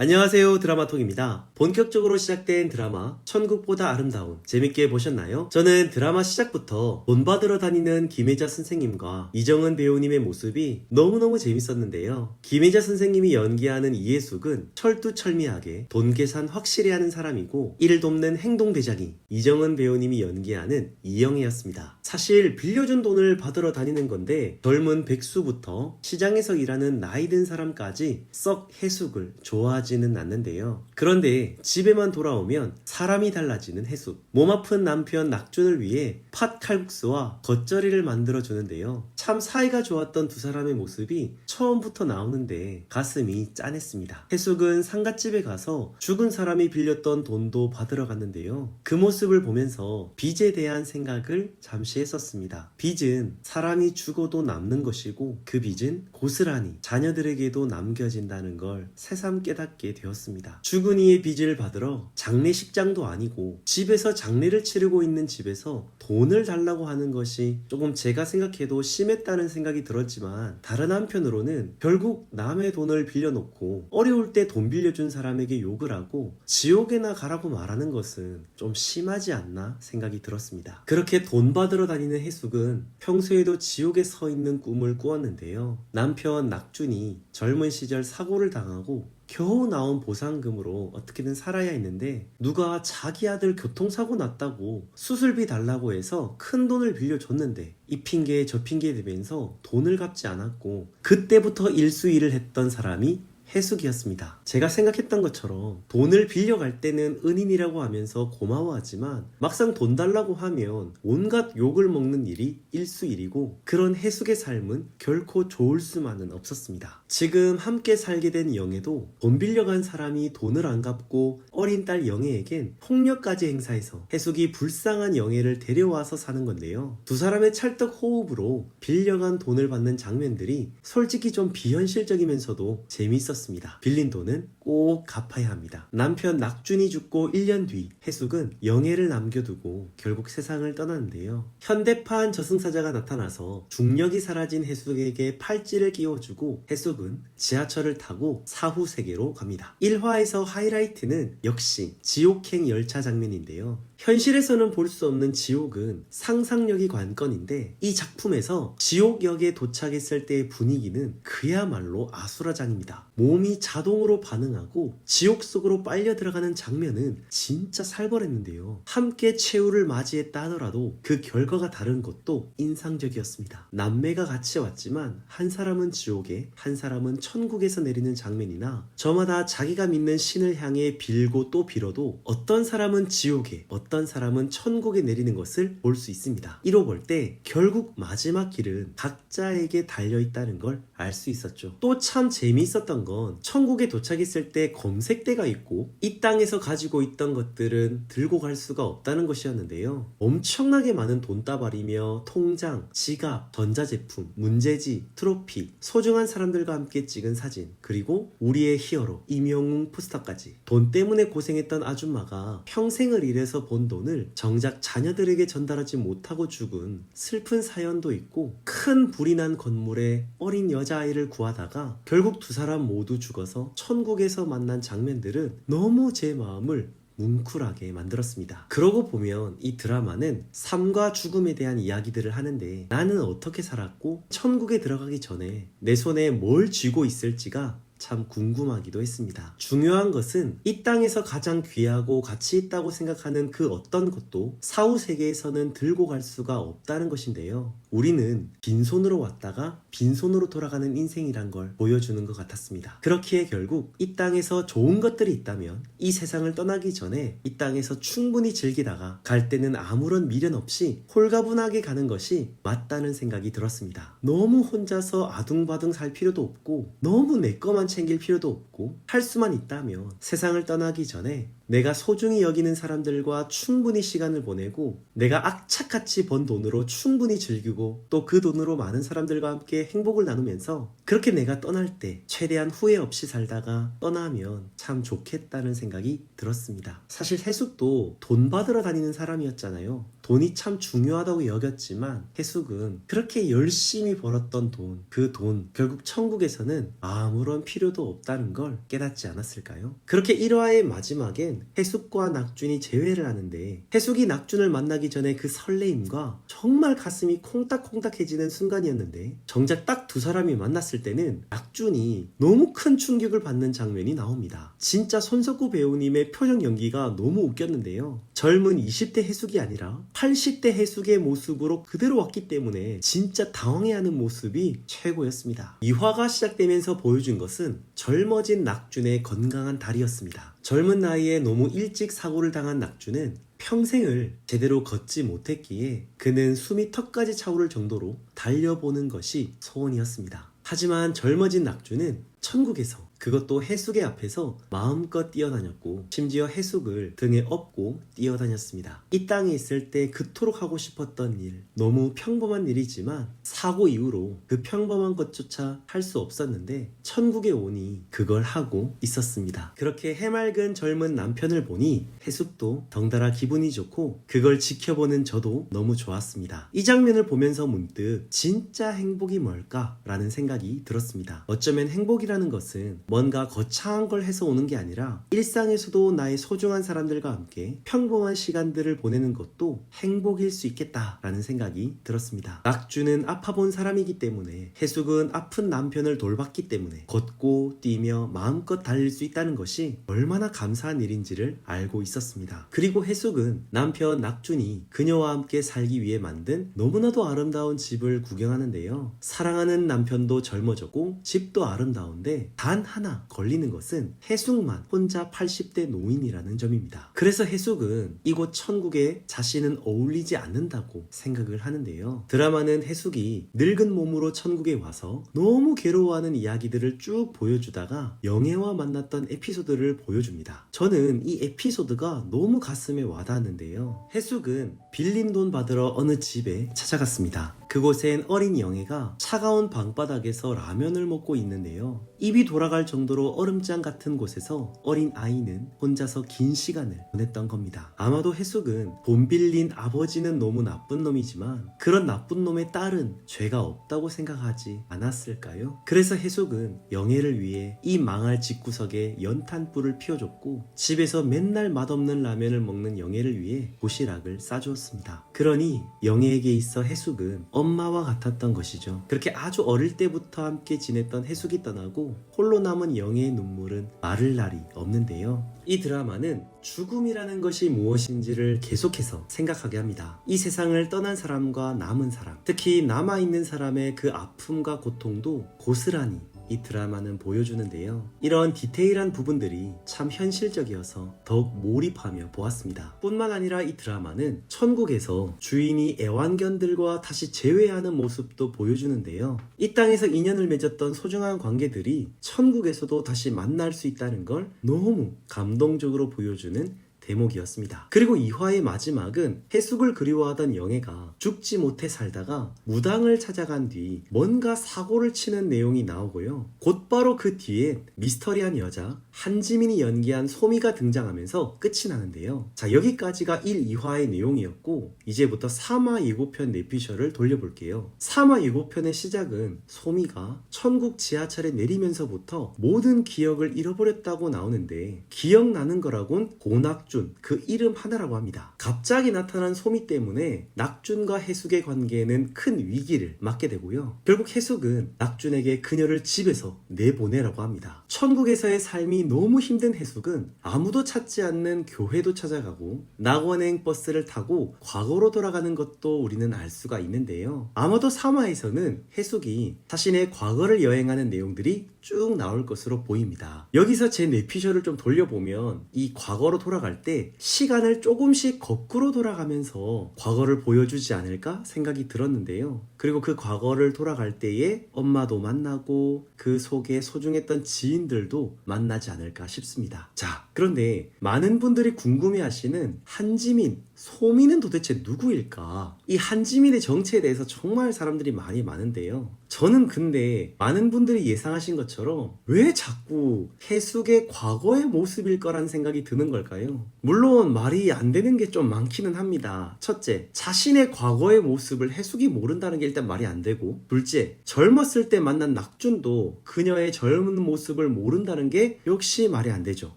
안녕하세요, 드라마톡입니다. 본격적으로 시작된 드라마 천국보다 아름다운 재밌게 보셨나요? 저는 드라마 시작부터 돈 받으러 다니는 김혜자 선생님과 이정은 배우님의 모습이 너무너무 재밌었는데요. 김혜자 선생님이 연기하는 이해숙은 철두철미하게 돈 계산 확실히 하는 사람이고 이를 돕는 행동대장이 이정은 배우님이 연기하는 이영애였습니다. 사실 빌려준 돈을 받으러 다니는 건데 젊은 백수부터 시장에서 일하는 나이 든 사람까지 썩 해숙을 좋아하지는 않는데요. 그런데 집에만 돌아오면 사람이 달라지는 해숙. 몸 아픈 남편 낙준을 위해 팥 칼국수와 겉절이를 만들어 주는데요. 참 사이가 좋았던 두 사람의 모습이 처음부터 나오는데 가슴이 짠했습니다. 해숙은 상갓집에 가서 죽은 사람이 빌렸던 돈도 받으러 갔는데요. 그 모습을 보면서 빚에 대한 생각을 잠시 했었습니다. 빚은 사람이 죽어도 남는 것이고 그 빚은 고스란히 자녀들에게도 남겨진다는 걸 새삼 깨닫게 되었습니다. 죽은 이의 빚을 받으러 장례식장도 아니고 집에서 장례를 치르고 있는 집에서 돈을 달라고 하는 것이 조금 제가 생각해도 심했다는 생각이 들었지만 다른 한편으로는 결국 남의 돈을 빌려놓고 어려울 때 돈 빌려준 사람에게 욕을 하고 지옥에나 가라고 말하는 것은 좀 심하지 않나 생각이 들었습니다. 그렇게 돈 받으러 다니는 해숙은 평소에도 지옥에 서 있는 꿈을 꾸었는데요. 남편 낙준이 젊은 시절 사고를 당하고 겨우 나온 보상금으로 어떻게든 살아야 했는데 누가 자기 아들 교통사고 났다고 수술비 달라고 해서 큰 돈을 빌려줬는데 이 핑계 저 핑계 대면서 돈을 갚지 않았고 그때부터 일수일을 했던 사람이 해숙이었습니다. 제가 생각했던 것처럼 돈을 빌려갈 때는 은인이라고 하면서 고마워하지만 막상 돈 달라고 하면 온갖 욕을 먹는 일이 일수일이고 그런 해숙의 삶은 결코 좋을 수만은 없었습니다. 지금 함께 살게 된 영애도 돈 빌려간 사람이 돈을 안 갚고 어린 딸 영애에겐 폭력까지 행사해서 해숙이 불쌍한 영애를 데려와서 사는 건데요. 두 사람의 찰떡 호흡으로 빌려간 돈을 받는 장면들이 솔직히 좀 비현실적이면서도 재밌었습니다. 빌린 돈은 꼭 갚아야 합니다. 남편 낙준이 죽고 1년 뒤 해숙은 영애를 남겨두고 결국 세상을 떠나는데요. 현대판 저승사자가 나타나서 중력이 사라진 해숙에게 팔찌를 끼워주고 해숙은 지하철을 타고 사후세계로 갑니다. 1화에서 하이라이트는 역시 지옥행 열차 장면인데요. 현실에서는 볼 수 없는 지옥은 상상력이 관건인데 이 작품에서 지옥역에 도착했을 때의 분위기는 그야말로 아수라장입니다. 몸이 자동으로 반응하고 지옥 속으로 빨려 들어가는 장면은 진짜 살벌했는데요. 함께 최후를 맞이했다 하더라도 그 결과가 다른 것도 인상적이었습니다. 남매가 같이 왔지만 한 사람은 지옥에 한 사람은 천국에서 내리는 장면이나 저마다 자기가 믿는 신을 향해 빌고 또 빌어도 어떤 사람은 지옥에 어떤 사람은 천국에 내리는 것을 볼 수 있습니다. 이로 볼 때 결국 마지막 길은 각자에게 달려있다는 걸 알 수 있었죠. 또 참 재미있었던 건 천국에 도착했을 때 검색대가 있고 이 땅에서 가지고 있던 것들은 들고 갈 수가 없다는 것이었는데요. 엄청나게 많은 돈다발이며 통장, 지갑, 전자제품, 문제지, 트로피, 소중한 사람들과 함께 찍은 사진, 그리고 우리의 히어로 임영웅 포스터까지. 돈 때문에 고생했던 아줌마가 평생을 일해서 번 돈을 정작 자녀들에게 전달하지 못하고 죽은 슬픈 사연도 있고 큰 불이 난 건물에 어린 여자아이를 구하다가 결국 두 사람 모두 죽어서 천국에서 만난 장면들은 너무 제 마음을 뭉클하게 만들었습니다. 그러고 보면 이 드라마는 삶과 죽음에 대한 이야기들을 하는데 나는 어떻게 살았고 천국에 들어가기 전에 내 손에 뭘 쥐고 있을지가 참 궁금하기도 했습니다. 중요한 것은 이 땅에서 가장 귀하고 가치 있다고 생각하는 그 어떤 것도 사후 세계에서는 들고 갈 수가 없다는 것인데요. 우리는 빈손으로 왔다가 빈손으로 돌아가는 인생이란 걸 보여주는 것 같았습니다. 그렇기에 결국 이 땅에서 좋은 것들이 있다면 이 세상을 떠나기 전에 이 땅에서 충분히 즐기다가 갈 때는 아무런 미련 없이 홀가분하게 가는 것이 맞다는 생각이 들었습니다. 너무 혼자서 아둥바둥 살 필요도 없고 너무 내 것만 챙길 필요도 없고 할 수만 있다면 세상을 떠나기 전에 내가 소중히 여기는 사람들과 충분히 시간을 보내고 내가 악착같이 번 돈으로 충분히 즐기고 또 그 돈으로 많은 사람들과 함께 행복을 나누면서 그렇게 내가 떠날 때 최대한 후회 없이 살다가 떠나면 참 좋겠다는 생각이 들었습니다. 사실 해숙도 돈 받으러 다니는 사람이었잖아요. 돈이 참 중요하다고 여겼지만 해숙은 그렇게 열심히 벌었던 돈, 그 돈 결국 천국에서는 아무런 필요도 없다는 걸 깨닫지 않았을까요? 그렇게 1화의 마지막엔 해숙과 낙준이 재회를 하는데 해숙이 낙준을 만나기 전에 그 설레임과 정말 가슴이 콩닥콩닥해지는 순간이었는데 정작 딱 두 사람이 만났을 때는 낙준이 너무 큰 충격을 받는 장면이 나옵니다. 진짜 손석구 배우님의 표정 연기가 너무 웃겼는데요. 젊은 20대 해숙이 아니라 80대 해숙의 모습으로 그대로 왔기 때문에 진짜 당황해하는 모습이 최고였습니다. 2화가 시작되면서 보여준 것은 젊어진 낙준의 건강한 다리였습니다. 젊은 나이에 너무 일찍 사고를 당한 낙준은 평생을 제대로 걷지 못했기에 그는 숨이 턱까지 차오를 정도로 달려보는 것이 소원이었습니다. 하지만 젊어진 낙준은 천국에서 그것도 해숙의 앞에서 마음껏 뛰어다녔고 심지어 해숙을 등에 업고 뛰어다녔습니다. 이 땅에 있을 때 그토록 하고 싶었던 일, 너무 평범한 일이지만 사고 이후로 그 평범한 것조차 할 수 없었는데 천국에 오니 그걸 하고 있었습니다. 그렇게 해맑은 젊은 남편을 보니 해숙도 덩달아 기분이 좋고 그걸 지켜보는 저도 너무 좋았습니다. 이 장면을 보면서 문득 진짜 행복이 뭘까라는 생각이 들었습니다. 어쩌면 행복이라는 것은 뭔가 거창한 걸 해서 오는 게 아니라 일상에서도 나의 소중한 사람들과 함께 평범한 시간들을 보내는 것도 행복일 수 있겠다라는 생각이 들었습니다. 낙준은 아파본 사람이기 때문에 해숙은 아픈 남편을 돌봤기 때문에 걷고 뛰며 마음껏 달릴 수 있다는 것이 얼마나 감사한 일인지를 알고 있었습니다. 그리고 해숙은 남편 낙준이 그녀와 함께 살기 위해 만든 너무나도 아름다운 집을 구경하는데요. 사랑하는 남편도 젊어졌고 집도 아름다운데 단 하나 걸리는 것은 해숙만 혼자 80대 노인이라는 점입니다. 그래서 해숙은 이곳 천국에 자신은 어울리지 않는다고 생각을 하는데요. 드라마는 해숙이 늙은 몸으로 천국에 와서 너무 괴로워하는 이야기들을 쭉 보여주다가 영애와 만났던 에피소드를 보여줍니다. 저는 이 에피소드가 너무 가슴에 와닿았는데요. 해숙은 빌린 돈 받으러 어느 집에 찾아갔습니다. 그곳엔 어린 영애가 차가운 방바닥에서 라면을 먹고 있는데요. 입이 돌아갈 정도로 얼음장 같은 곳에서 어린 아이는 혼자서 긴 시간을 보냈던 겁니다. 아마도 해숙은 돈 빌린 아버지는 너무 나쁜 놈이지만 그런 나쁜 놈의 딸은 죄가 없다고 생각하지 않았을까요? 그래서 해숙은 영애를 위해 이 망할 집구석에 연탄불을 피워줬고 집에서 맨날 맛없는 라면을 먹는 영애를 위해 도시락을 싸주었습니다. 그러니 영애에게 있어 해숙은 엄마와 같았던 것이죠. 그렇게 아주 어릴 때부터 함께 지냈던 해숙이 떠나고 홀로 남은 영애의 눈물은 마를 날이 없는데요. 이 드라마는 죽음이라는 것이 무엇인지를 계속해서 생각하게 합니다. 이 세상을 떠난 사람과 남은 사람, 특히 남아있는 사람의 그 아픔과 고통도 고스란히 이 드라마는 보여주는데요. 이런 디테일한 부분들이 참 현실적이어서 더욱 몰입하며 보았습니다. 뿐만 아니라 이 드라마는 천국에서 주인이 애완견들과 다시 재회하는 모습도 보여주는데요. 이 땅에서 인연을 맺었던 소중한 관계들이 천국에서도 다시 만날 수 있다는 걸 너무 감동적으로 보여주는 대목이었습니다. 그리고 2화의 마지막은 해숙을 그리워하던 영애가 죽지 못해 살다가 무당을 찾아간 뒤 뭔가 사고를 치는 내용이 나오고요. 곧바로 그 뒤에 미스터리한 여자 한지민이 연기한 소미가 등장하면서 끝이 나는데요. 자, 여기까지가 1, 2화의 내용이었고 이제부터 3화 예고편 내피셜을 돌려볼게요. 3화 예고편의 시작은 소미가 천국 지하철에 내리면서부터 모든 기억을 잃어버렸다고 나오는데 기억나는 거라곤 고낙준 그 이름 하나라고 합니다. 갑자기 나타난 소미 때문에 낙준과 해숙의 관계에는 큰 위기를 맞게 되고요. 결국 해숙은 낙준에게 그녀를 집에서 내보내라고 합니다. 천국에서의 삶이 너무 힘든 해숙은 아무도 찾지 않는 교회도 찾아가고 낙원행 버스를 타고 과거로 돌아가는 것도 우리는 알 수가 있는데요. 아마도 3화에서는 해숙이 자신의 과거를 여행하는 내용들이 쭉 나올 것으로 보입니다. 여기서 제 뇌피셜을 좀 돌려보면 이 과거로 돌아갈 때 시간을 조금씩 거꾸로 돌아가면서 과거를 보여주지 않을까 생각이 들었는데요. 그리고 그 과거를 돌아갈 때에 엄마도 만나고 그 속에 소중했던 지인들도 만나지 않을까 싶습니다. 자, 그런데 많은 분들이 궁금해하시는 한지민, 소민은 도대체 누구일까? 이 한지민의 정체에 대해서 정말 사람들이 말이 많은데요. 저는 근데 많은 분들이 예상하신 것처럼 왜 자꾸 해숙의 과거의 모습일 거란 생각이 드는 걸까요? 물론 말이 안 되는 게 좀 많기는 합니다. 첫째, 자신의 과거의 모습을 해숙이 모른다는 게 일단 말이 안 되고, 둘째, 젊었을 때 만난 낙준도 그녀의 젊은 모습을 모른다는 게 역시 말이 안 되죠.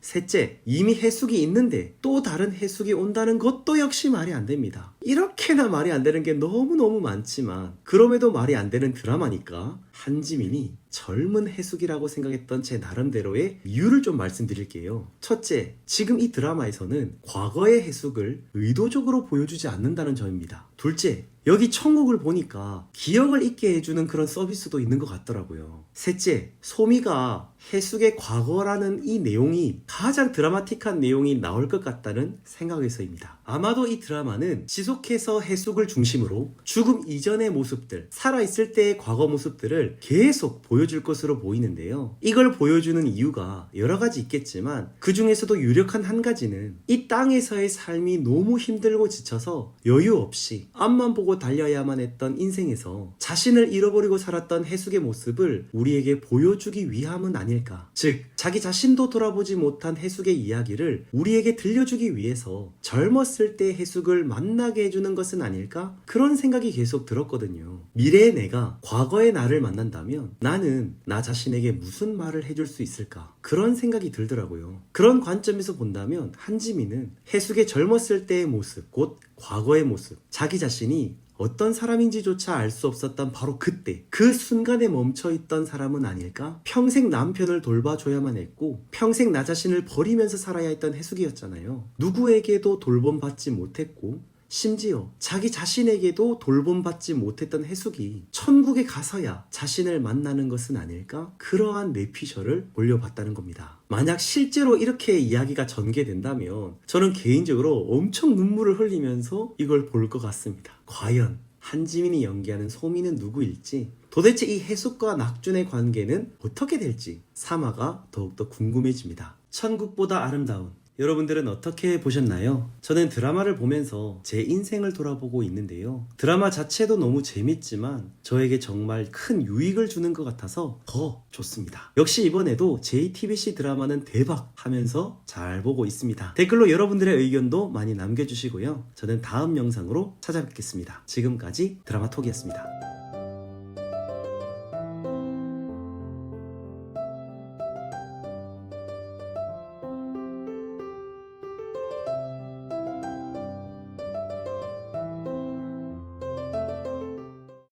셋째, 이미 해숙이 있는데 또 다른 해숙이 온다는 것도 역시 말이 안 됩니다. 이렇게나 말이 안 되는 게 너무너무 많지만 그럼에도 말이 안 되는 드라마니까 한지민이 젊은 해숙이라고 생각했던 제 나름대로의 이유를 좀 말씀드릴게요. 첫째, 지금 이 드라마에서는 과거의 해숙을 의도적으로 보여주지 않는다는 점입니다. 둘째, 여기 천국을 보니까 기억을 잊게 해주는 그런 서비스도 있는 것 같더라고요. 셋째, 소미가 해숙의 과거라는 이 내용이 가장 드라마틱한 내용이 나올 것 같다는 생각에서입니다. 아마도 이 드라마는 지속해서 해숙을 중심으로 죽음 이전의 모습들, 살아있을 때의 과거 모습들을 계속 보여줄 것으로 보이는데요. 이걸 보여주는 이유가 여러 가지 있겠지만 그 중에서도 유력한 한 가지는 이 땅에서의 삶이 너무 힘들고 지쳐서 여유 없이 앞만 보고 달려야만 했던 인생에서 자신을 잃어버리고 살았던 해숙의 모습을 우리에게 보여주기 위함은 아닐까. 즉, 자기 자신도 돌아보지 못한 해숙의 이야기를 우리에게 들려주기 위해서 젊었을 때 해숙을 만나게 해주는 것은 아닐까? 그런 생각이 계속 들었거든요. 미래의 내가 과거의 나를 만난다면 나는 나 자신에게 무슨 말을 해줄 수 있을까? 그런 생각이 들더라고요. 그런 관점에서 본다면 한지민은 해숙의 젊었을 때의 모습, 곧 과거의 모습, 자기 자신이 어떤 사람인지조차 알 수 없었던 바로 그때, 그 순간에 멈춰있던 사람은 아닐까? 평생 남편을 돌봐줘야만 했고 평생 나 자신을 버리면서 살아야 했던 해숙이었잖아요. 누구에게도 돌봄받지 못했고 심지어 자기 자신에게도 돌봄받지 못했던 해숙이 천국에 가서야 자신을 만나는 것은 아닐까? 그러한 뇌피셜을 올려봤다는 겁니다. 만약 실제로 이렇게 이야기가 전개된다면 저는 개인적으로 엄청 눈물을 흘리면서 이걸 볼 것 같습니다. 과연 한지민이 연기하는 소미는 누구일지, 도대체 이 해숙과 낙준의 관계는 어떻게 될지 3화가 더욱더 궁금해집니다. 천국보다 아름다운, 여러분들은 어떻게 보셨나요? 저는 드라마를 보면서 제 인생을 돌아보고 있는데요. 드라마 자체도 너무 재밌지만 저에게 정말 큰 유익을 주는 것 같아서 더 좋습니다. 역시 이번에도 JTBC 드라마는 대박 하면서 잘 보고 있습니다. 댓글로 여러분들의 의견도 많이 남겨주시고요. 저는 다음 영상으로 찾아뵙겠습니다. 지금까지 드라마톡이었습니다.